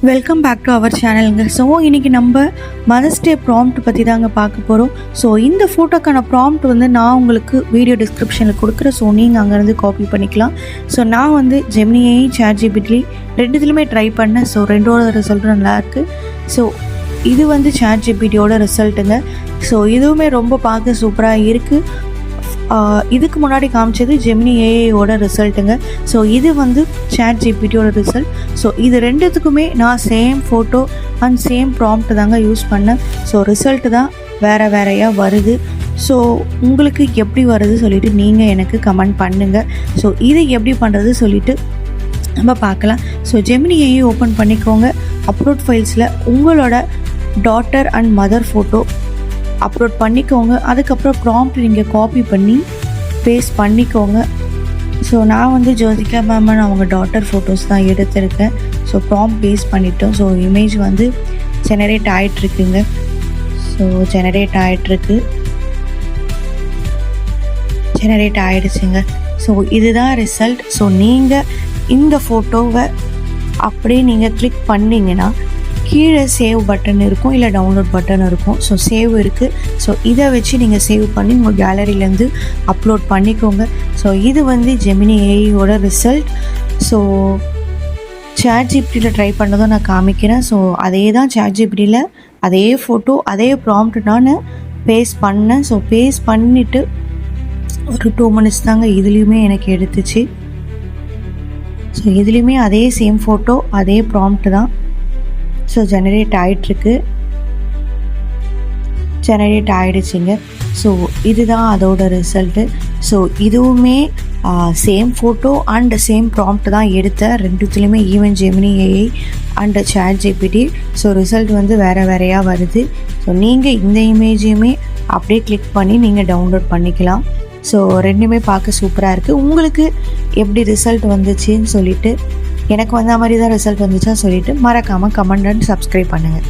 Welcome back to our சேனலுங்க. So இன்றைக்கி நம்ம மதர்ஸ் டே ப்ராம்ப்ட் பற்றி தாங்க பார்க்க போகிறோம். ஸோ இந்த ஃபோட்டோக்கான ப்ராம்ப்ட் வந்து நான் உங்களுக்கு வீடியோ டிஸ்கிரிப்ஷனில் கொடுக்குறேன். ஸோ நீங்கள் அங்கேருந்து காப்பி பண்ணிக்கலாம். ஸோ நான் வந்து ஜெமினியை ChatGPT ரெண்டுத்துலையுமே ட்ரை பண்ணேன். ஸோ ரெண்டோட ரிசல்ட் நல்லாயிருக்கு. ஸோ இது வந்து ChatGPTயோட ரிசல்ட்டுங்க. ஸோ இதுவுமே ரொம்ப பார்க்க சூப்பராக இருக்குது. இதுக்கு முன்னாடி காமிச்சது ஜெமினி ஏஐயோட ரிசல்ட்டுங்க. ஸோ இது வந்து ChatGPTயோட ரிசல்ட். ஸோ இது ரெண்டுத்துக்குமே நான் same photo and same prompt தாங்க யூஸ் பண்ணேன். ஸோ ரிசல்ட்டு தான் வேறையாக வருது. ஸோ உங்களுக்கு எப்படி வருது சொல்லிவிட்டு நீங்கள் எனக்கு கமெண்ட் பண்ணுங்கள். ஸோ இது எப்படி பண்ணுறது சொல்லிவிட்டு நம்ம பார்க்கலாம். ஸோ ஜெமினி ஏஐ ஓப்பன் பண்ணிக்கோங்க. அப்லோட் ஃபைல்ஸில் உங்களோட daughter and mother photo upload பண்ணிக்கோங்க. அதுக்கப்புறம் ப்ராம்ப்ட் நீங்கள் காப்பி பண்ணி பேஸ்ட் பண்ணிக்கோங்க. ஸோ நான் வந்து ஜோதிகா மேம் அவங்க டாட்டர் ஃபோட்டோஸ் தான் எடுத்திருக்கேன். ஸோ ப்ராம்ப்ட் பேஸ்ட் பண்ணிட்டோம். ஸோ இமேஜ் வந்து ஜெனரேட் ஆகிட்டுருக்குங்க. ஸோ ஜெனரேட் ஆகிடுச்சுங்க. ஸோ இதுதான் ரிசல்ட். ஸோ நீங்கள் இந்த ஃபோட்டோவை அப்படியே நீங்கள் கிளிக் பண்ணிங்கன்னா கீழே சேவ் பட்டன் இருக்கும், இல்லை டவுன்லோட் பட்டன் இருக்கும். ஸோ சேவ் இருக்குது. ஸோ இதை வச்சு நீங்கள் சேவ் பண்ணி உங்கள் கேலரியிலேருந்து அப்லோட் பண்ணிக்கோங்க. ஸோ இது வந்து ஜெமினி ஏஐயோட ரிசல்ட். ஸோ ChatGPTயில் ட்ரை பண்ணதும் நான் காமிக்கிறேன். ஸோ அதே தான் ChatGPTயில் அதே ஃபோட்டோ அதே ப்ராம்ப்ட் நான் பேஸ்ட் பண்ணேன். ஸோ பேஸ்ட் பண்ணிவிட்டு ஒரு 2 minutes தாங்க இதுலேயுமே எனக்கு எடுத்துச்சு. ஸோ இதுலேயுமே அதே சேம் ஃபோட்டோ அதே ப்ராம்ப்ட் தான். ஸோ ஜெனரேட் ஆகிடுச்சிங்க. ஸோ இதுதான் அதோட ரிசல்ட்டு. ஸோ இதுவுமே same photo and same prompt தான் எடுத்தேன். ரெண்டுத்துலேயுமே even Gemini AI and ChatGPT. So result வந்து வேறையாக வருது. ஸோ நீங்கள் இந்த இமேஜையுமே அப்படியே கிளிக் பண்ணி நீங்கள் டவுன்லோட் பண்ணிக்கலாம். ஸோ ரெண்டுமே பார்க்க சூப்பராக இருக்குது. உங்களுக்கு எப்படி ரிசல்ட் வந்துச்சுன்னு சொல்லிவிட்டு எனக்கு வந்த மாதிரி தான் ரிசல்ட் வந்துச்சா சொல்லிவிட்டு மறக்காமல் கமெண்ட் அண்ட் சப்ஸ்கிரைப் பண்ணுங்கள்.